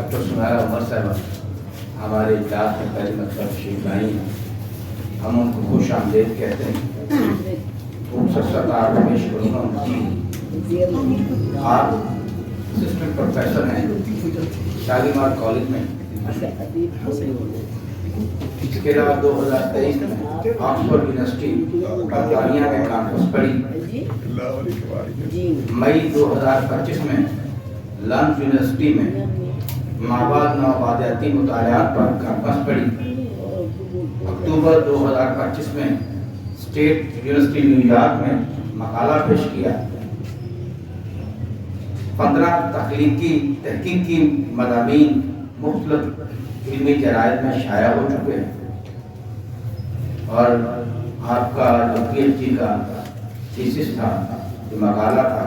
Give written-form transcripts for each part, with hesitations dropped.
Doctor Sameera عمر صاحبہ ہمارے اجلاس میں پہلی مرتبہ تشریف لائی ہیں. ہم ان کو خوش آمدید کہتے ہیں. خوبصورت آپ پیش کروں گا. آپ اسسٹنٹ پروفیسر ہیں شالیمار کالج میں. اس کے علاوہ 2023 میں آکسفورڈ یونیورسٹی برطانیہ میں کانفرنس پڑھی. مئی 2025 میں لندن یونیورسٹی میں مابعد نوآبادیاتی مطالعات پر کانفرنس پڑھی. اکتوبر 2025 میں اسٹیٹ یونیورسٹی نیو یارک میں مقالہ پیش کیا. 15 تحقیقی مضامین مختلف علمی جرائد میں شائع ہو چکے ہیں. اور آپ کا جو پی ایچ ڈی کا تھیسس تھا، جو مقالہ تھا،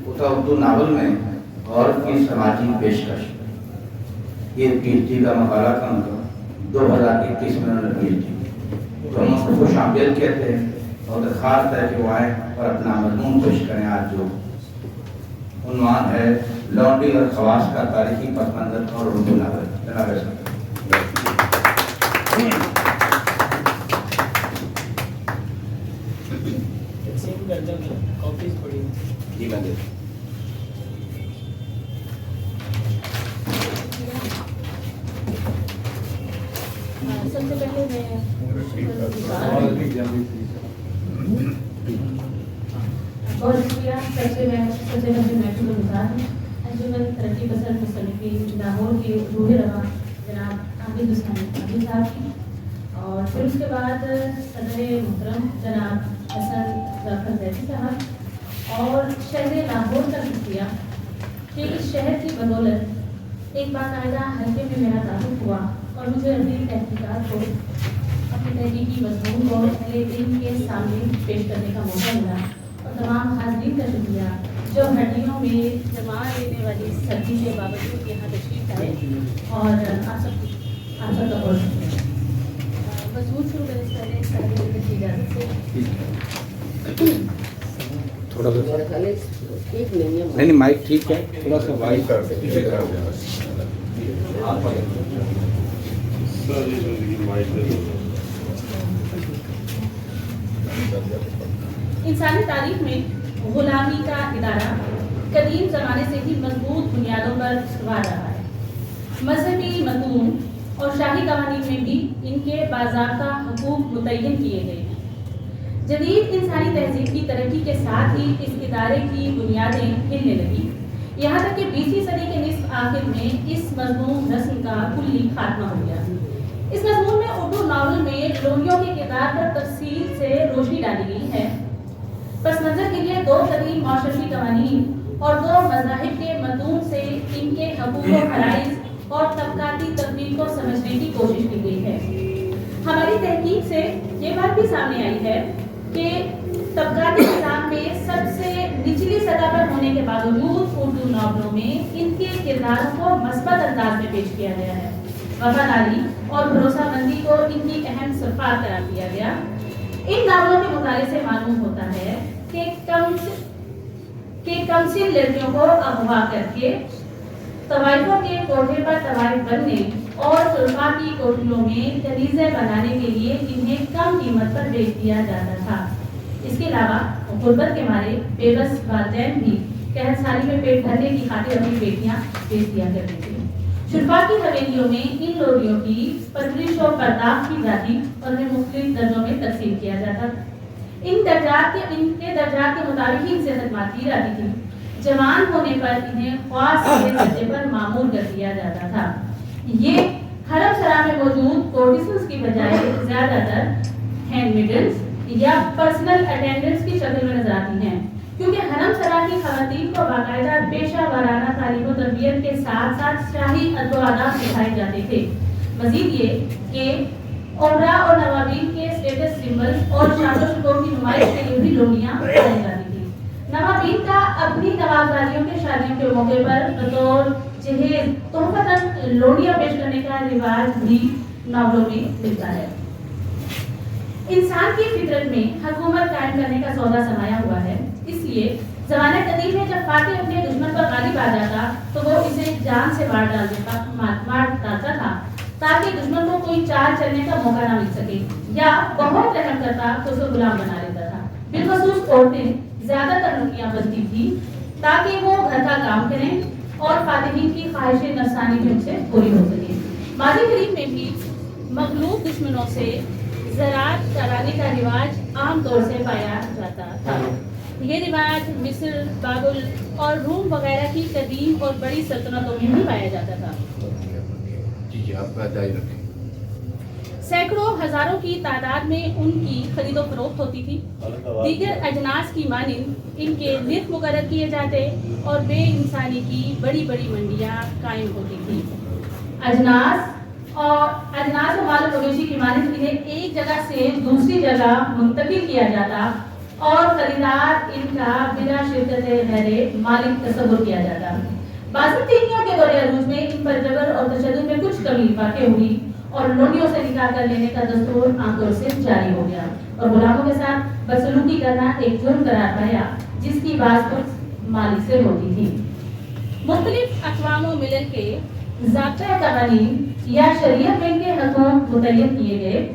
وہ تھا اردو ناول میں عورت کی سماجی پیشکش. یہ پی ایچ ڈی کا مقالہ تھا. 2021 میں انہوں نے پی ایچ ڈی. تو ہم کو خوش آمدید کہتے ہیں اور درخواست ہے کہ وہ آئیں اور اپنا مضمون پیش کریں. آج جو عنوان ہے لونڈی اور خواص کا تاریخی پس منظر اور اردو ناول. جناب جی میں دیکھ سب سے پہلے میں بہت شکریہ. سب سے پہلے محفوظ گزار ہوں انجمن ترقی پسند مصنفین لاہور کے روح رواں جناب عابد حسین عابد صاحب کی، اور پھر اس کے بعد صدر محترم جناب حسن ظفر زیدی صاحب، اور شہر لاہور کا شکریہ کہ اس شہر کی بدولت ایک باقاعدہ حلقے میں میرا تعارف ہوا اور مجھے اپنی تحقیقات کو، اپنے تحقیقی مضمون کو اہل علم کے سامنے پیش کرنے کا موقع ملا. اور تمام حاضرین کا شکریہ جو ہڈیوں میں جما لینے والی سردی کے باوجود یہاں تشریف لائے. اور آپ سب کا بہت شکریہ. مضمون شروع کرنے سے پہلے ساری کی اجازت سے تھوڑا سا نہیں مائک ٹھیک ہے، تھوڑا سا وائس انسانی تاریخ میں غلامی کا ادارہ قدیم زمانے سے ہی مضبوط بنیادوں پر استوار رہا ہے. مذہبی متون اور شاہی قوانین میں بھی ان کے باضابطہ حقوق متعین کیے گئے ہیں. جدید انسانی تہذیب کی ترقی کے ساتھ ہی اس ادارے کی بنیادیں ہلنے لگی، یہاں تک کہ 20ویں صدی کے نصف آخر میں اس مضمون رسم کا کلی خاتمہ ہو گیا. اس مضمون میں اردو ناول میں لونڈیوں کے کردار پر تفصیل سے روشنی ڈالی گئی ہے. پس منظر کے لیے 2 قدیم معاشرتی قوانین اور 2 مذاہب کے متون سے ان کے حقوق و فرائض اور طبقاتی تفریق کو سمجھنے کی کوشش کی گئی ہے. ہماری تحقیق سے یہ بات بھی سامنے آئی ہے کہ طبقاتی نظام میں سب سے نچلی سطح پر ہونے کے باوجود اردو ناولوں میں ان کے کرداروں کو مثبت انداز میں پیش کیا گیا ہے. وفاداری اور بھروسہ مندی کو ان کی اہم صفات قرار دیا گیا. ان ناولوں کے مطالعے سے معلوم ہوتا ہے کہ کمسن لڑکیوں کو اغوا کر کے طوائفوں کے کوٹھے پر طوائف بننے اور طلباء کی کوٹھیوں میں کنیزیں بنانے کے لیے انہیں کم قیمت پر بیچ دیا جاتا تھا. اس کے علاوہ غربت کے مارے بے بس والدین بھی قحط سالی میں پیٹ بھرنے کی خاطر اپنی بیٹیاں بیچ دیا کرتے تھے. شرفا کی حویلیوں میں ان لوڈیوں کی پرورش و پرداخت کی جاتی اور انہیں مختلف درجوں میں تقسیم کیا جاتا. ان کے درجات کے مطابق ہی ان سے خدمات کی جاتی تھی. جوان ہونے پر انہیں خاص کے درجے پر معمور کر دیا جاتا تھا. یہ حرم سرا میں موجود کورٹیسنز کی بجائے زیادہ تر ہینڈ میڈنز یا پرسنل اٹینڈنٹس کی شکل میں نظر آتی ہیں، کیونکہ حرم سرا کی خواتین کو باقاعدہ پیشہ ورانہ تعلیم و تربیت کے ساتھ ساتھ شاہی ادب و آداب سکھائے جاتے تھے. مزید یہ کہ عمرہ اور نوابین کے اسٹیٹس سمبل اور شان و شکوہ کی نمائش کے لیے بھی لونڈیاں بنائی جاتی تھی. نوابین کا اپنی نوازاریوں کے شادیوں کے موقع پر بطور جہیز تحفتاً لونڈیاں پیش کرنے کا رواج بھی ناولوں میں ملتا ہے. انسان کی فطرت میں حکومت قائم کرنے کا سودا سمایا ہوا ہے، اس لیے زمانہ قدیم میں جب فاتح اپنے دشمن پر غالب آ جاتا تو وہ اسے جان سے مار ڈالتا تھا تاکہ دشمن کو کوئی چال چلنے کا موقع نہ مل سکے، یا بہت رحم کرتا تو اسے غلام بنا لیتا تھا۔ بالخصوص عورتیں زیادہ تر رکیاں بنتی تھی تاکہ وہ گھر کا کام کریں اور فاتحین کی خواہش نفسانی بھی ان سے پوری ہو سکے۔ ماضی قریب میں بھی مغلوب دشمنوں سے زراعت کرانے کا رواج عام طور سے پایا جاتا تھا۔ یہ رواج مصر، بابل اور روم وغیرہ کی قدیم اور بڑی سلطنتوں میں بھی پایا جاتا تھا۔ سینکڑوں ہزاروں کی تعداد میں ان کی خرید و فروخت ہوتی تھی۔ دیگر اجناس کی مانند ان کے نرخ مقرر کیے جاتے اور بے انسانی کی بڑی بڑی منڈیاں قائم ہوتی تھی۔ اجناس و مال و مویشی کی مانند انہیں ایک جگہ سے دوسری جگہ منتقل کیا جاتا اور خریدار ان کا بلا شرکت غیر مالک تصور کیا جاتا۔ بازنطینیوں کے دور عروج میں ان پر جبر اور تشدد میں کچھ کمی واقع ہوئی اور لونڈیوں سے نکاح کر لینے کا دستور عام طور سے جاری ہو گیا اور غلاموں کے ساتھ بدسلوکی کرنا ایک جرم قرار پایا جس کی باز کچھ مالک سے ہوتی تھی۔ مختلف اقوام و ملل کے ضابطۂ قوانین یا شریعت میں ان کے حقوق متعین کیے گئے۔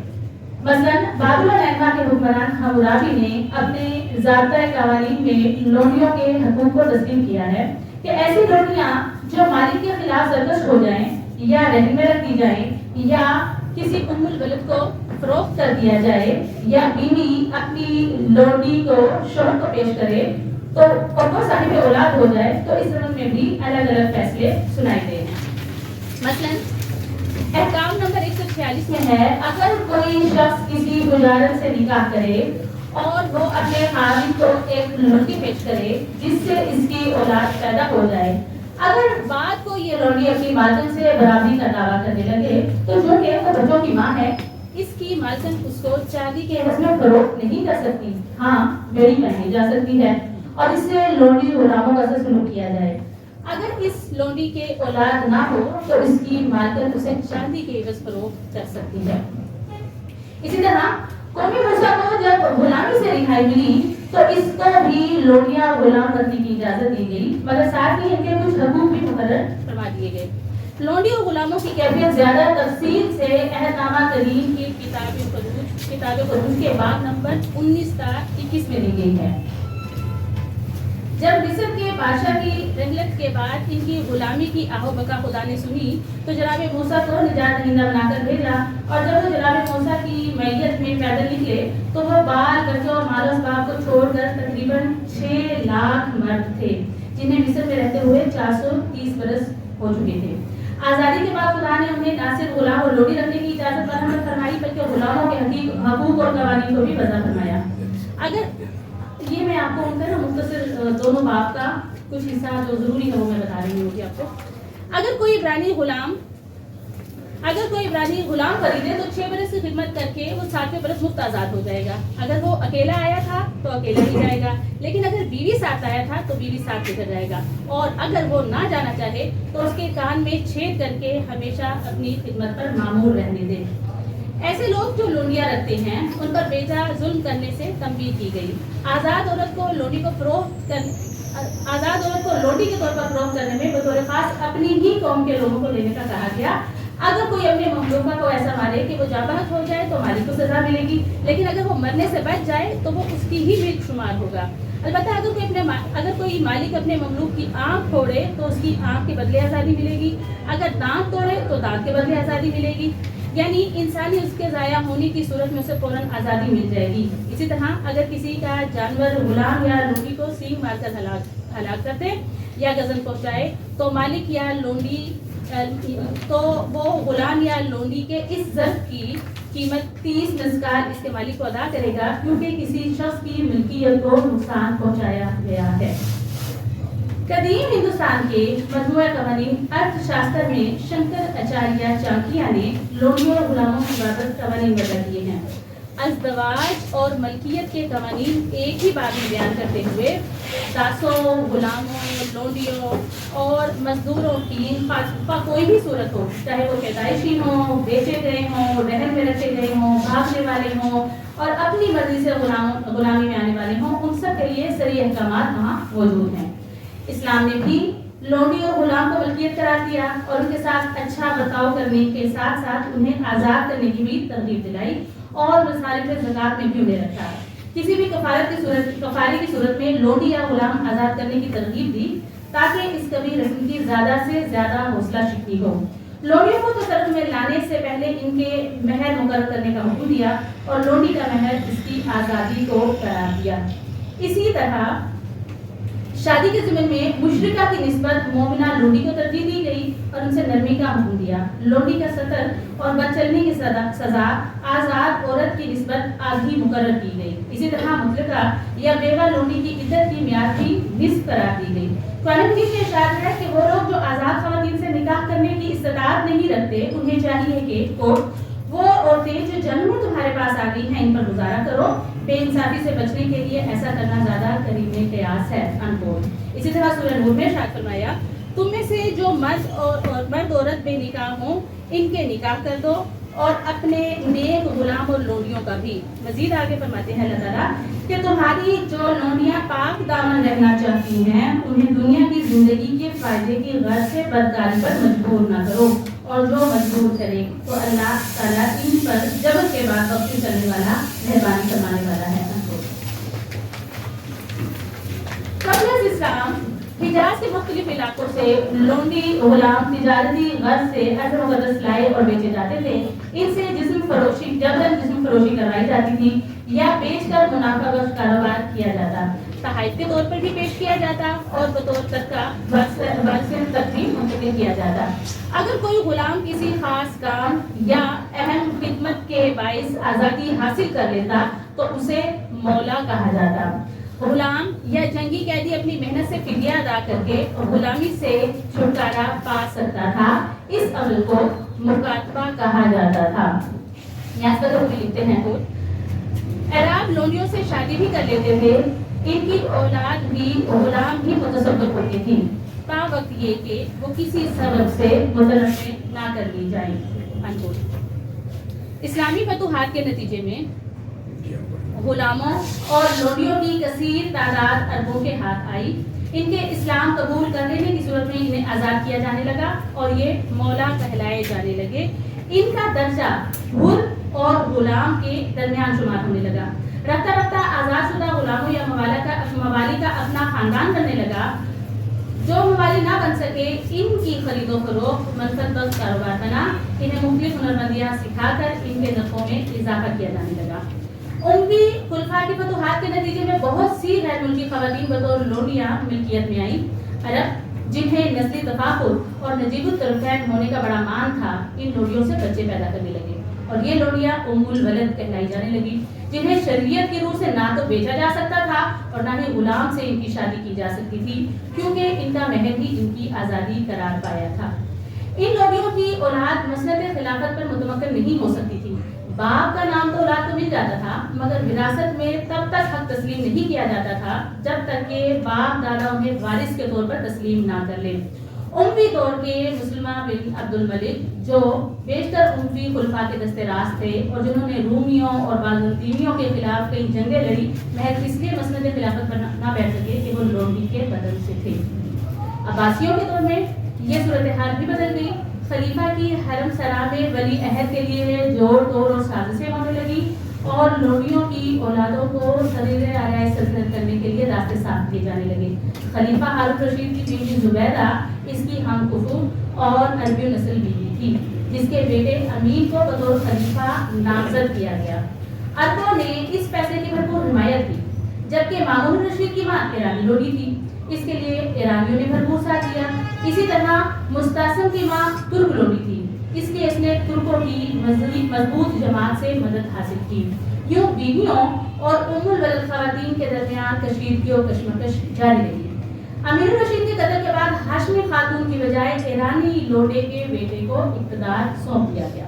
مثلاً بابل الانوا کے حکمران حمورابی نے اپنے ضابطۂ قوانین میں لونڈیوں کے حقوق کو تسلیم کیا ہے کہ ایسی لونڈیاں جو مالک کے خلاف سرکش ہو جائیں یا رہن میں رکھ دی جائیں یا کسی ام البلد کو فروخت کر دیا جائے یا بیوی اپنی لونڈی کو شوہر کو پیش کرے تو اور وہ صاحب اولاد ہو جائے تو اس زمن میں بھی الگ الگ فیصلے سنائے گئے ہیں۔ مثلاً احکام نمبر 146 میں ہے، اگر کوئی شخص کسی گزارن سے نکاح کرے اور وہ اپنے خاوند کو ایک لونڈی پیش کرے جس سے اس کی اولاد پیدا ہو جائے، اگر بعد کو یہ لونڈی اپنی مالکن سے برابری کا دعویٰ کرنے لگے تو جو کہ وہ بچوں کی ماں ہے، اس کی مالکن اس کو چاندی کے عوض میں فروخت نہیں کر سکتی، ہاں بیڑی پہنی جا سکتی ہے اور اس سے لونڈی غلاموں کا سلوک کیا جائے۔ اگر اس لونڈی کے اولاد نہ ہو تو اس کی مالکن اسے چاندی کے عوض فروخت کر سکتی ہے۔ اسی طرح قومی موسیٰ کو جب غلامی سے رہائی ملی تو اس کو بھی لونڈیاں غلام رکھنے کی اجازت دی گئی، مگر ساتھ ہی ان کے کچھ حقوق بھی مقرر فرما دیے گئے۔ لونڈی اور غلاموں کی کیفیت زیادہ تفصیل سے عہد نامہ کریم کی کتاب خروج کے باب نمبر 19 تا 21 میں دی گئی ہے۔ جب مصر کے بادشاہ کی رحلت کے بعد ان کی غلامی کی آہو بکا خدا نے سنی تو جناب موسیٰ کو نجات دہندہ بنا کر بھیجا، اور جب وہ جناب موسیٰ کی معیت میں پیدل نکلے تو وہ بال بچوں اور مال و اسباب کو چھوڑ کر تقریباً 6 لاکھ مرد تھے جنہیں مصر میں رہتے ہوئے 430 برس ہو چکے تھے۔ آزادی کے بعد خدا نے انہیں نہ صرف غلام اور لونڈی رکھنے کی اجازت فراہم فرمائی بلکہ غلاموں کے حقوق اور قوانین کو بھی وضع فرمایا۔ اگر یہ میں آپ کو ان کا مختصر دونوں باب کا کچھ حصہ جو ضروری ہے وہ میں بتا رہی ہوں آپ کو۔ اگر کوئی عبرانی غلام خریدے تو 6 برس کی خدمت کر کے وہ 7ویں برس مفت آزاد ہو جائے گا۔ اگر وہ اکیلا آیا تھا تو اکیلا ہی جائے گا، لیکن اگر بیوی ساتھ آیا تھا تو بیوی ساتھ لے کر جائے گا، اور اگر وہ نہ جانا چاہے تو اس کے کان میں چھید کر کے ہمیشہ اپنی خدمت پر معمور رہنے دے۔ ایسے لوگ جو لونڈیاں رکھتے ہیں ان پر بیجا ظلم کرنے سے تنبیہ کی گئی۔ آزاد عورت کو لونڈی کے طور پر فروخت کرنے میں بطور خاص اپنی ہی قوم کے لوگوں کو دینے کا کہا گیا۔ اگر کوئی اپنے مملوکہ کو ایسا مارے کہ وہ جاں ہو جائے تو مالک کو سزا ملے گی، لیکن اگر وہ مرنے سے بچ جائے تو وہ اس کی ہی ملک شمار ہوگا۔ البتہ اگر کوئی مالک اپنے مملوک کی آنکھ پھوڑے تو اس کی آنکھ کے بدلے آزادی ملے گی، اگر دانت توڑے تو دانت کے بدلے آزادی ملے گی، یعنی انسانی اس کے ضائع ہونے کی صورت میں اسے فوراً آزادی مل جائے گی۔ اسی طرح اگر کسی کا جانور غلام یا لونڈی کو سینگ مار کر ہلاک کر دے یا گزن پہنچائے تو مالک یا لونڈی تو وہ غلام یا لونڈی کے اس ظرف کی قیمت 30 نسکار اس کے مالک کو ادا کرے گا، کیونکہ کسی شخص کی ملکیت کو نقصان پہنچایا گیا ہے۔ قدیم ہندوستان کے مجموعہ قوانین ارتھ شاستر میں شنکر اچاریہ چانکیہ نے لونڈیوں اور غلاموں کی بابت قوانین وضع کیے ہیں۔ ازدواج اور ملکیت کے قوانین ایک ہی بات میں بیان کرتے ہوئے داسوں، غلاموں، لونڈیوں اور مزدوروں کی کوئی بھی صورت ہو، چاہے وہ پیدائشی ہوں، بیچے گئے ہوں، رہن میں رکھے گئے ہوں، بھاگنے والے ہوں اور اپنی مرضی سے غلامی میں آنے والے ہوں، ان سب کے لیے صریح احکامات وہاں موجود ہیں۔ اسلام نے بھی لونڈی اور غلام کو ملکیت قرار دیا اور ان کے ساتھ اچھا برتاؤ کرنے کے ساتھ ساتھ انہیں آزاد کرنے کی بھی ترغیب دلائی اور مصارف زکوٰۃ میں بھی انہیں رکھا۔ کسی بھی کفارے کی صورت میں لونڈی یا غلام آزاد کرنے کی ترغیب دی تاکہ اس کبھی رسم کی زیادہ سے زیادہ حوصلہ شکنی ہو۔ لونڈیوں کو تصرف میں لانے سے پہلے ان کے مہر مقرر کرنے کا حکم دیا اور لونڈی کا مہر اس کی آزادی کو قرار دیا۔ اسی طرح شادی کے ضمن میں مشرکہ کی نسبت مومنہ لونڈی کو ترجیح دی گئی اور ان سے نرمی کا حکم دیا۔ لونڈی کا سطر اور بد چلنے کی سزا آزاد عورت کی نسبت آدھی مقرر کی گئی۔ اسی طرح مطلقہ یا بیوہ لونڈی کی عدت کی میعاد بھی نصف قرار دی گئی۔ قرآن مجید میں ارشاد ہے کہ وہ لوگ جو آزاد خواتین سے نکاح کرنے کی استطاعت نہیں رکھتے انہیں چاہیے کہ وہ عورتیں جو جنم میں تمہارے پاس آ گئی ہیں ان پر گزارا کرو، بے انصافی سے بچنے کے لیے ایسا کرنا زیادہ قریب قیاس ہے۔ اسی طرح سورہ نور میں ارشاد فرمایا تم میں سے جو مرد عورت بے نکاح ہوں ان کے نکاح کر دو اور اپنے نیک غلام اور لونڈیوں کا بھی۔ مزید آگے فرماتے ہیں اللہ تعالیٰ کہ تمہاری جو لونڈیاں پاک دامن رہنا چاہتی ہیں انہیں دنیا کی زندگی کے فائدے کی غرض سے بدکاری پر مجبور نہ کرو، اور جو مجبور کرے تو اللہ تعالیٰ ان پر جبر کے بعد بخشش کرنے والا، مہربانی فرمانے والا ہے۔ قبل از اسلام حجاز کے مختلف علاقوں سے لونڈی غلام تجارتی غرض سے ارض مقدس لائے اور بیچے جاتے تھے۔ ان سے جسم فروشی کروائی جاتی تھی یا بیچ کر منافع بخش کاروبار کیا جاتا، تحائف کے طور پر بھی پیش کیا جاتا اور بطور صدقہ ورثہ تک بھی منتقل کیا جاتا۔ اگر کوئی غلام کسی خاص کام یا اہم خدمت کے باعث آزادی حاصل کر لیتا تو اسے مولا کہا جاتا۔ غلام یا جنگی قیدی اپنی محنت سے فدیہ ادا کر کے غلامی سے چھٹکارا پا سکتا تھا۔ اس عمل کو مکاتبہ کہا جاتا تھا۔ یہاں پر وہ لکھتے ہیں عرب لونڈیوں سے شادی بھی کر لیتے تھے، ان کی اولاد بھی غلام ہی متصور ہوتی تھی، تا وقت یہ کہ وہ کسی سبب سے متنوع نہ کر لی جائیں۔ اسلامی فتوحات کے نتیجے میں غلاموں اور لونڈیوں کی کثیر تعداد عربوں کے ہاتھ آئی۔ ان کے اسلام قبول کر لینے کی صورت میں انہیں آزاد کیا جانے لگا اور یہ مولا کہلائے جانے لگے۔ ان کا درجہ حر اور غلام کے درمیان شمار ہونے لگا۔ رفتہ رفتہ آزاد شدہ غلاموں یا موالی کا اپنا خاندان بننے لگا۔ جو موالی نہ بن سکے ان کی خرید و فروخت منفعت بخش کاروبار بنا۔ انہیں مختلف ہنرمندیاں سکھا کر ان کے نفعوں میں اضافہ کیا جانے لگا۔ اموی خلفاء کی فتوحات کے نتیجے میں بہت سی غیر ملکی خواتین بطور لونڈیاں ملکیت میں آئیں۔ عرب جنہیں نسلی تفاخر اور نجیب الطرفین ہونے کا بڑا مان تھا، ان لونڈیوں سے بچے پیدا کرنے لگے اور یہ لونڈیاں ام الولد کہلائی جانے لگی، جنہیں شریعت کی روح سے نہ تو بیچا جا سکتا تھا اور نہ ہی غلام سے ان کی شادی کی جا سکتی تھی، کیونکہ ان کا مہر ہی ان کی آزادی قرار پایا تھا۔ ان لونڈیوں کی اولاد مسند خلافت پر متمکن نہیں ہو سکتی تھی۔ باپ کا نام تو اولاد کو مل جاتا تھا مگر وراثت میں تب تک حق تسلیم نہیں کیا جاتا تھا جب تک کہ باپ دادا انہیں وارث کے طور پر تسلیم نہ کر لیں۔ اموی دور کے مسلمہ بن عبد الملک جو بیشتر اموی خلفاء کے دستے راست تھے اور جنہوں نے رومیوں اور بازنطینیوں کے خلاف کئی جنگیں لڑی، محض اس لیے مسند خلافت پر نہ بیٹھ سکے کہ وہ لونڈی کے بدن سے تھے۔ عباسیوں کے دور میں یہ صورتحال بھی بدل گئی۔ خلیفہ کی حرم سرا میں ولی عہد کے لیے جوڑ توڑ اور سازشیں ہونے لگی اور لونڈیوں کی اولادوں کو سریر آرائے سلطنت کرنے کے لیے راستے صاف کیے جانے لگے۔ خلیفہ ہارون رشید کی بیوی زبیدہ اس کی ہم کفو اور عربی نسل بیوی تھی، جس کے بیٹے امین کو بطور خلیفہ نامزد کیا گیا۔ عربوں نے اس فیصلے کی بھرپور حمایت کی، جبکہ مامون رشید کی ماں ایرانی لونڈی تھی، اس کے لیے ایرانیوں نے بھرپور ساتھ دیا۔ اسی طرح مستعصم کی ماں ترک لونڈی تھی، اس لیے اس نے ترکوں کی مضبوط جماعت سے مدد حاصل کی۔ یوں بیویوں اور ام الولد خواتین کے درمیان کشیدگی اور کشمکش جاری رہی۔ امیر الرشید کے قتل کے بعد ہاشمی خاتون کی بجائے ایرانی لونڈے کے بیٹے کو اقتدار سونپ دیا گیا۔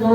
2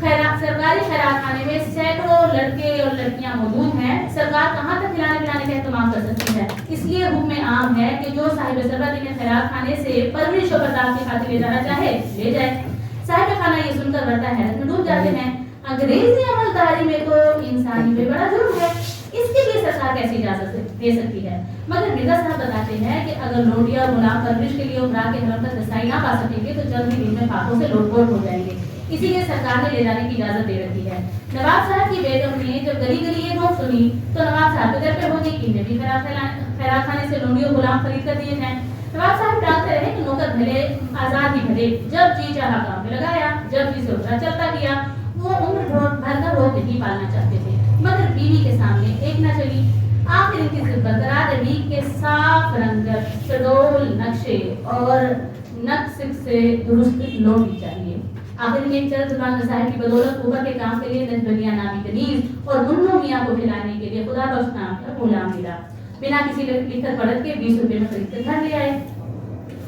سرکاری خیرات خانے میں سینکڑوں لڑکے اور لڑکیاں موجود ہیں، سرکار کہاں تک کھلانے پلانے کا اہتمام کر سکتی ہے؟ اس لیے حکم عام ہے کہ جو صاحب ثروت انہیں خیرات خانے سے پرورش و پرداخت کی خاطر لے جانا چاہے لے جائے۔ صاحب خانہ یہ سن کر ورثہ حیرت میں ڈوب جاتے ہیں، انگریزی عملداری میں تو انسانی پہ بڑا ظلم ہے، اس کے لیے سرکار کیسی اجازت دے سکتی ہے؟ مگر مرزا صاحب بتاتے ہیں کہ اگر لوٹیا اور غلام پرورش کے لیے عمرہ کے حرم تک رسائی نہ پا سکیں گے تو جلد ہی دن میں فاقوں سے لوٹ پوٹ ہو جائیں گے، اسی لیے سرکار نے لے جانے کی اجازت دے رکھی ہے۔ نواب صاحب کی بیگم نے جب گلی گلی یہ بات سنی تو نواب صاحب کے گھر پہ ہو گئی کہ انہیں بھی خیرات خانے سے لونڈی اور غلام خرید کر دیے ہیں۔ نواب صاحب ڈانٹتے رہے کہ نوکر بھلے آزاد ہی بھلے، جب جی چاہا کام پہ لگایا، جب جی سے اترا چلتا گیا، وہ عمر بھر کا روگ نہیں پالنا چاہتے تھے، مگر بیوی کے سامنے ایک نہ چلی۔ آخر ان کی ضد برقرار رہی کہ صاف رنگت، شڈول نقشے اور نقص سے درست لوٹی چاہیے۔ آخر میں چرد زبان صاحب کی بدولت اوپر کے کام کے لیے نجبنیا نامی کنیز اور منو میاں کو کھلانے کے لیے خدا بخش نام کا غلام ملا، بنا کسی لکھت پڑھت کے 20 روپے میں خرید کر گھر لے آئے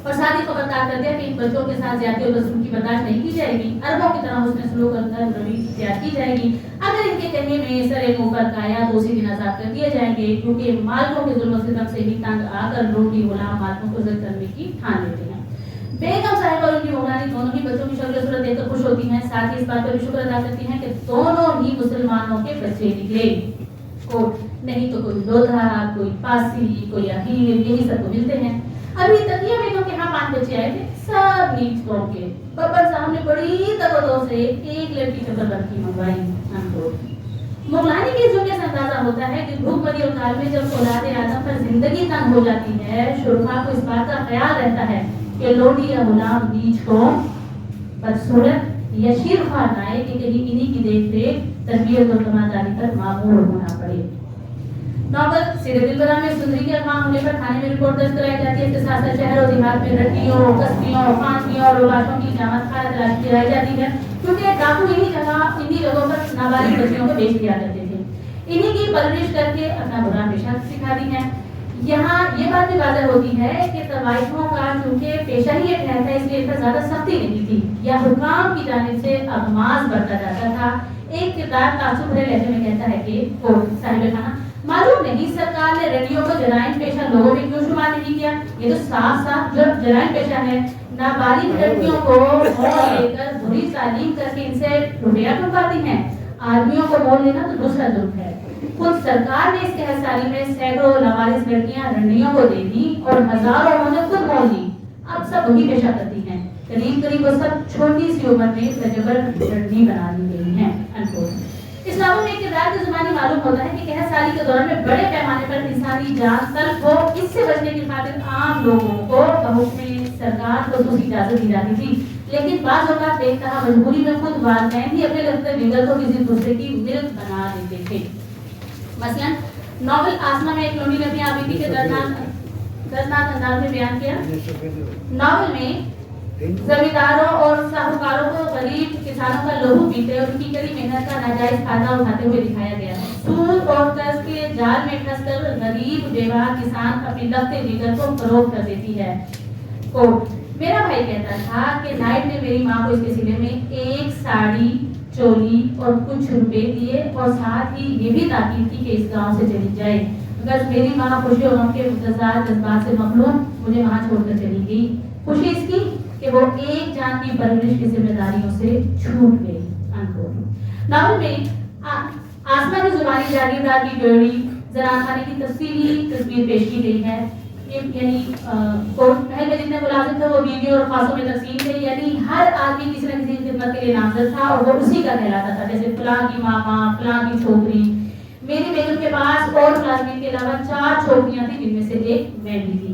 اور ساتھ ہی خبردار کر دیا کہ ان بچوں کے ساتھ زیادتی اور ظلم کی برداشت نہیں کی جائے گی، اربوں کی طرح حسن سلوک اور نرم روی اختیار کی جائے گی، اگر ان کے کہنے میں سرے منہ پر کایا تو اسی دن آزاد کر دیے جائیں گے، کیونکہ مالکوں کے ظلم و ستم سے ہی تنگ آ کر لوٹی غلام مالکوں کو ضد کرنے کی ٹھان لیتے ہیں۔ بیگم صاحب اور ان کی مولانا دونوں ہی بچوں کی شکل و صورت دیکھ کر خوش ہوتی ہیں، ساتھ ہی اس بات پر بھی شکر ادا کرتی ہیں کہ دونوں ہی مسلمانوں کے بچے نکلے، نہیں تو کوئی لودھا، کوئی پاسی، کوئی اہیر، یہی سب کو ملتے ہیں۔ ابھی تک یہ بیگم کے ہاں 5 بچے آئے تھے، سب نیچ قوم کے۔ بابر صاحب نے بڑی توجہ سے ایک لڑکی چکر لڑکی منگوائی۔ مغلانی کے جملے سے اندازہ ہوتا ہے کہ بھوک مری اور کال میں جب اولاد آدم پر زندگی تنگ ہو جاتی ہے، شرفا کو اس بات کا خیال رہتا ہے کہ لوڈی یا غلام نیچ قوم بدصورت یا شیر خوار نہ آئے کہ کہیں انہی کی دیکھ ریکھ، تربیت اور کمانداری پر معمور ہونا پڑے۔ ناول سیرے دلبرا میں سندری کے اغوا ہونے پر تھانے میں رپورٹ درج کرائی جاتی ہے، اس کے ساتھ ساتھ شہر اور دیہات میں رٹیوں، کسبیوں، پھانسیوں اور لاشوں کی جامعت خانہ تلاش کرائی جاتی ہے، کیونکہ ڈاکو انہی جگہوں پر نابالغ بچیوں کو بیچ دیا کرتے تھے، انہی کی پرورش کر کے اپنا برا پیشہ سکھاتی ہیں۔ یہاں یہ بات بھی واضح ہوتی ہے کہ طوائفوں کا چونکہ پیشہ ہی ایک ہے، اس لیے اتنا زیادہ سختی نہیں تھی یا حکام کی جانب سے اغماس برتا جاتا تھا۔ ایک کردار تعصب بھرے لہجے میں کہتا ہے کہ صاحب خانہ معلوم نہیں سرکار نے رڈیوں کو جرائم پیشہ لوگوں میں کیوں شمار نہیں کیا، یہ تو صاف صاف جرائم پیشہ ہے۔ نابالغ لڑکیوں کو مول لے کر بری تعلیم کر کے ان سے روپیہ ٹپکاتی ہیں، آدمیوں کو مول لینا تو دوسرا جرم ہے۔ خود سرکار نے اس کے سالی میں سینکڑوں لوارث لڑکیاں رنڈیوں کو دے دی اور ہزاروں انہوں نے خود مول لی، اب سب وہی پیشہ کرتی ہیں، قریب وہ سب چھوٹی سی عمر میں رجبر رنڈی بنا دی گئی ہیں۔ اس ناول میں کردار کی زبانی معلوم ہوتا ہے کہ قحط سالی کے دوران میں بڑے پیمانے پر انسانی جان تلف ہو، اس سے بچنے کی خاطر عام لوگوں کو بحکم سرکار کو دوسری اجازت دی جاتی تھی، لیکن بعض اوقات بے انتہا مجبوری میں خود والدین ہی اپنے لگتے بگڑ کو کسی دوسرے کی ملک بنا دیتے تھے۔ مثلا ناول آسما میں ایک لونڈی نے اپنی آبیدی کے دردناک انداز میں بیان کیا۔ ناول میں زمینداروں اور ساہوکاروں کو غریب کسانوں کا لہو پیتے اور ان کی کڑی محنت کا ناجائز فائدہ اٹھاتے ہوئے دکھایا گیا ہے۔ سود اور قرض کے جال میں پھنس کر غریب بیوہ کسان اپنی لگتے جگر کو فروخت کر دیتی ہے۔ میرا بھائی کہتا تھا کہ نائب نے میری ماں کو اس کے سلے میں ایک ساڑی، چولی اور کچھ روپے دیے اور ساتھ ہی یہ بھی تاکید کی کہ اس گاؤں سے چلی جائے، اگر میری ماں خوشی اور غم کے متضاد جذبات سے مخلوط مجھے وہاں چھوڑ کر چلی گئی۔ خوشی اس کی کہ وہ ایک جان کی پرورش کی ذمہ داریوں سے چھوٹ گئی۔ ناول میں آسما کی زبانی جاگیردار کی جوڑی زنان خانے کی تفصیلی تصویر پیش کی گئی ہے، یعنی محل میں جتنے ملازم تھے وہ بیویوں اور خاصوں میں تقسیم تھے، یعنی ہر آدمی کسی نہ کسی خدمت کے لیے نامزد تھا اور وہ اسی کا کہلاتا تھا، جیسے فلاں کی ماما، فلاں کی چھوکری۔ میری بیگم کے پاس اور ملازمین کے علاوہ 4 چھوکریاں تھیں، جن میں سے ایک میں بھی تھی۔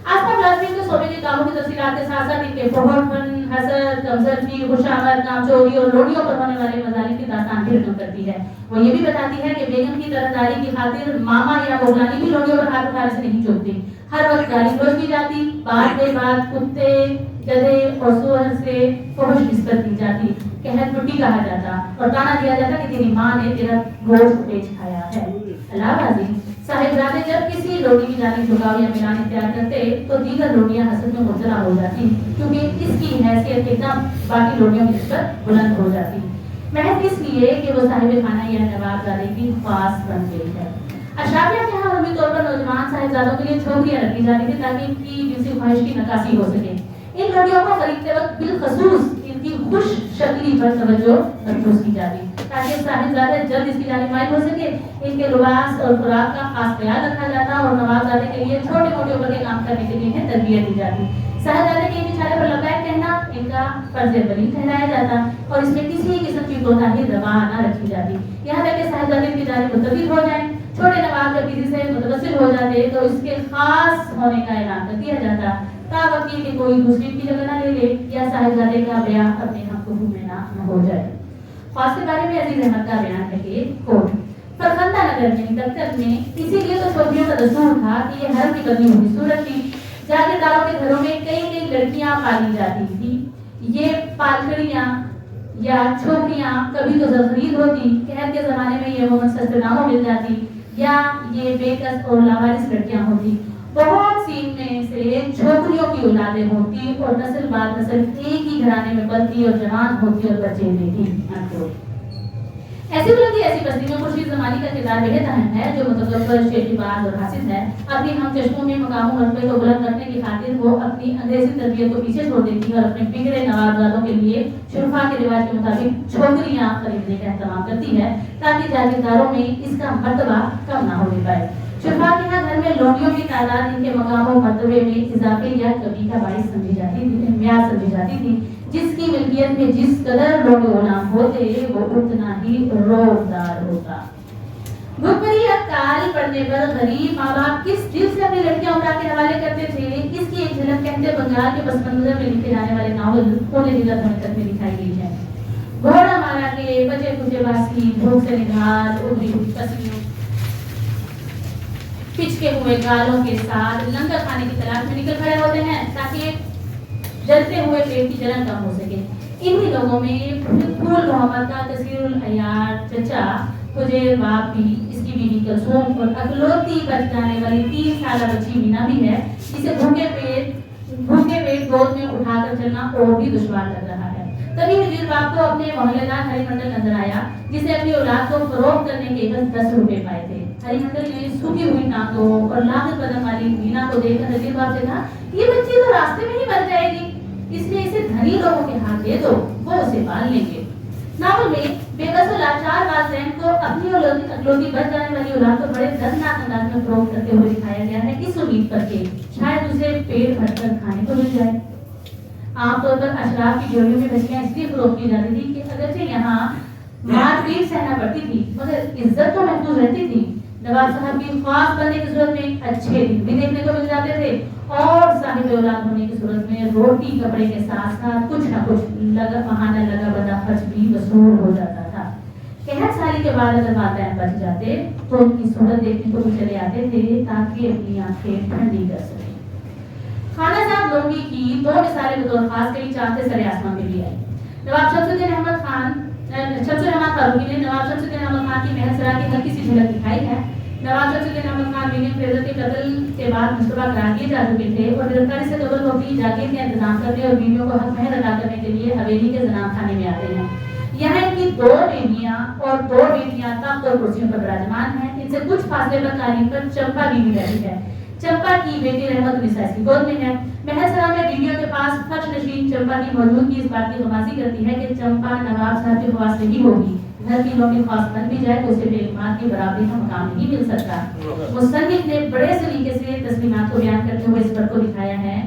آسما ملازمین کو صوبے کے کاموں کی تفصیلات کے ساتھ ساتھ ان کے فوہر فن، حسد، کمزرفی، خوشامد، کامچوری اور لوڈیوں پر ہونے والے مظالم کی داستان بھی رقم کرتی ہے۔ وہ یہ بھی بتاتی ہے کہ بیگم کی طرفداری کی خاطر ماما یا موگلانی بھی لوڈیوں پر ہاتھ اٹھانے سے نہیں چوکتی، ہر وقت گالی گلوچ کی جاتی، بات بے بات کتے، گدھے اور سور سے فحش نسبت دی جاتی، قحط مٹی کہا جاتا اور تانا دیا جاتا کہ تیری ماں نے تیرا گوشت بیچ کھایا ہے۔ اللہ بازی صاحبزادے جب کسی لوڈی کی جانب جھکاؤ یا میلان اختیار کرتے تو دیگر لوڈیاں حسد میں مبتلا ہو جاتی، کیونکہ اس کی حیثیت ایک دم باقی لوڈیوں کی نسبت بلند ہو جاتی۔ محض اس لیے کہ وہ صاحب خانہ یا نوابزادے کی خواص بن گئی ہے۔ اشرافیہ کے یہاں عمومی طور پر نوجوان صاحبزادوں کے لیے چھوکریاں رکھی جاتی تھی تاکہ ان کی جنسی خواہش کی نکاسی ہو سکے۔ ان لڑکیوں کو خریدتے وقت بالخصوص ان کی خوش شکلی پر توجہ مرکوز کی جاتی تاکہ صاحبزادے جلد اس کی جانب مائل ہو سکے۔ ان کے لباس اور خوراک کا خاص خیال رکھا جاتا اور نوابزادے کے لیے چھوٹے موٹے عمر کے کام کرنے کے لیے تربیت دی جاتی۔ صاحبزادے کے اشارے پر لبیک کہنا ان کا فرض ولی ٹھہرایا جاتا اور اس میں کسی قسم کی کوتاہی روا نہ رکھی جاتی، یہاں تک کہ صاحبزادے کی جانب متوجہ ہو جائیں۔ چھوٹے نواب جب کسی سے متوسل ہو جاتے تو اس کے خاص ہونے کا اعلان کر دیا جاتا تا وکیل کہ کوئی دوسری کی جگہ نہ لے لے یا صاحبزادے کا بیاہ اپنے ہم حکم میں نہ ہو جائے۔ خاص کے بارے میں عزیز احمد کا بیان ہے کہ کوٹ فرخندہ نگر میں دفتر میں اسی لیے تو چھوٹیوں کا دستور تھا کہ یہ حرم کی بدلی ہوئی صورت تھی۔ جاگیرداروں کے گھروں میں کئی لڑکیاں پالی جاتی تھی۔ یہ پالکڑیاں یا چھوکریاں کبھی تو زرخرید ہوتی، قحط کے زمانے میں یہ عموماً سستے داموں مل جاتی، یا یہ بے کس اور لاوارث لڑکیاں ہوتی۔ بہت سی میں سے چھوکریوں کی اولادیں ہوتی اور نسل بعد نسل ایک ہی گھرانے میں پلتی اور جوان ہوتی اور بچے دیتی۔ ایسی بلندی ایسی بستی میں خورشید زمانی کا کردار بہت اہم ہے جو متکبر شیخی باز اور حاسد ہے۔ اپنی ہم چشموں میں مقام و مرتبے کو بلند کرنے کی خاطر وہ اپنی انگریزی تربیت کو پیچھے چھوڑ دیتی ہے اور اپنے بگڑے نوابزادوں کے لیے شرفا کے رواج کے مطابق چھوکریاں خریدنے کا اہتمام کرتی ہے تاکہ جاگیرداروں میں اس کا مرتبہ کم نہ ہونے پائے۔ شرفا کے یہاں گھر میں لونڈیوں کی تعداد ان کے مقام و مرتبے میں اضافے یا کمی کا باعث سمجھی جاتی تھی، جس کی ملکیت میں جس قدر لوگ غلام ہوتے وہ اتنا ہی روزدار ہوتا۔ بھوکمری یا کال پڑنے پر غریب ماں باپ کس دل سے اپنی لڑکیاں عمرہ کے حوالے کرتے تھے، اس کی ایک جھلک کہتے بنگال کے پس منظر میں لکھے جانے والے ناول کونے دلت ہونے تک میں دکھائی گئی ہے۔ گھوڑا مارا کے بچے کچے باسی بھوک سے نگال اڑی ہوئی پسلیوں پچکے ہوئے گالوں کے ساتھ لنگر کھانے کی تلاش میں نکل کھڑے ہوتے ہیں تاکہ جلتے ہوئے پیٹ کی جلن کم ہو سکے۔ انہی لوگوں میں پھول محمد کا کثیر العیار چچا حجیر باپ بھی، اس کی بیوی کلثوم اور اکلوتی بچ جانے والی 3 سالہ بچی مینا بھی ہے جسے بھوکے پیٹ گود میں اٹھا کر چلنا اور بھی دشوار لگ رہا ہے۔ تبھی حجیر باپ کو اپنے محلے دار ہری منڈل نظر آیا جسے اپنی اولاد کو فروخت کرنے کے بس 10 روپے پائے تھے۔ ہری منڈل نے سوکھی ہوئی ٹانگوں اور لاغر بدن والی مینا کو دیکھ کر حجیر باپ سے کہا یہ بچی تو راستے میں ہی مر جائے گی، اس لیے اسے دھنی لوگوں کے ہاتھ دے دو، وہ اسے پال لیں گے۔ ناول میں بے بس و لاچار والدین کو اپنی اکلوتی بچ جانے والی اولاد کو بڑے دردناک انداز میں فروخت کرتے ہوئے دکھایا گیا ہے، اس امید پر کہ شاید اسے پیٹ بھر کر کھانے کو مل جائے۔ عام طور پر اشراف کی جوڑیوں میں بچیاں اس لیے فروخت کی جاتی تھی کہ اگرچہ یہاں مار پیٹ سہنا پڑتی تھی مگر عزت تو محفوظ رہتی تھی۔ نواب صاحب کی خواص بننے کی صورت میں اچھے دن بھی دیکھنے کو مل جاتے تھے اور صاحب اولاد ہونے کی صورت میں روٹی کپڑے کے ساتھ ساتھ کچھ نہ کچھ ماہانہ لگا بندہ خرچ بھی وصول ہو جاتا تھا۔ قحط سالی کے بعد اگر والدین بچ جاتے تو ان کی صورت دیکھنے کو بھی چلے آتے تھے تاکہ اپنی آنکھیں ٹھنڈی کر سکیں۔ خانہ صاحب لونگی کی 2 مثالیں بطور خاص کئی چاہتے سر آسمان میں بھی آئی۔ نواب شمس الدین احمد فاروقی نے نواب شمس الدین احمد خان کی محل سرا کی ہلکی سی جھلک دکھائی ہے۔ نواب شمس الدین احمد خان ولیم فریزر کے قتل کے بعد مشتبہ قرار دیے جا چکے تھے اور گرفتاری سے قبل وہ اپنی جاگیر کا انتظام کرنے اور بیویوں کو حق مہر ادا کرنے کے لیے حویلی کے زنان خانے میں آتے ہیں۔ یہاں ان کی 2 بیویاں اور 2 بیٹیاں تخت اور کرسیوں پر براجمان ہیں۔ ان سے کچھ فاصلے پر قالین پر چمپا بیوی بیٹھی ہے۔ چمپا کی بیٹی رحمت النساء اس کی گود میں ہے۔ محل سرا میں بیویوں کے پاس فرش نشین چمپا کی موجودگی اس بات کی غمازی کرتی ہے کہ چمپا نواب صاحب کی خواص نہیں ہوگی، گھر کی لوگ کی خواص بن بھی جائے تو اسے بے اعتماد کی برابری کا مقام نہیں مل سکتا۔ مصنف نے بڑے سلیقے سے تصمیمات کو بیان کرتے ہوئے اس پر کو دکھایا ہے۔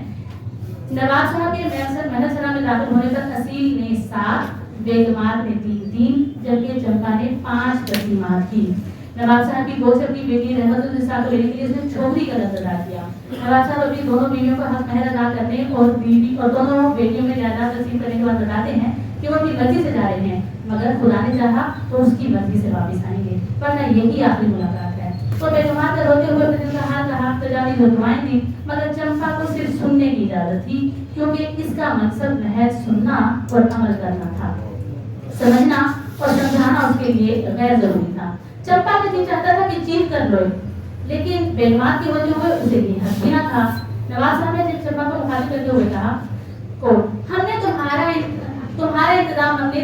نواب صاحب کے محل سرا میں داخل ہونے پر اصیل نے 7، بیگمات نے 3 جبکہ چمپا نے 5 تسلیمات کی۔ نواب صاحب کی گود سے اپنی بیٹی رحمت النساء کو لینے کے لیے اس نے چھوکری کا لفظ ادا کیا۔ نواب صاحب اپنی دونوں بیویوں کا حق مہر ادا کرنے اور دونوں بیٹیوں میں جائیداد تقسیم کرنے کے بعد بتاتے ہیں کہ وہ اپنی مرضی سے جا رہے ہیں مگر خدا نے چاہا تو اس کی مرضی سے واپس آئیں گے، ورنہ یہی آخری ملاقات ہے۔ تو بیگمات کا روتے ہوئے اپنے دل کا حال کہا، تجاویز اور دعائیں دی مگر چمپا کو صرف سننے کی اجازت تھی کیونکہ اس کا مقصد محض سننا اور عمل کرنا تھا، سمجھنا اور سمجھانا اس کے لیے غیر ضروری تھا۔ چمپا کا جی چاہتا تھا کہ چیخ کر روئے لیکن بیگمات کی وجہ ہوئے اسے یہ حق بھی نہ تھا۔ نواب صاحب نے چمپا کو مخاطب کرتے ہوئے کہا ہم نے تمہارا انتظام اپنے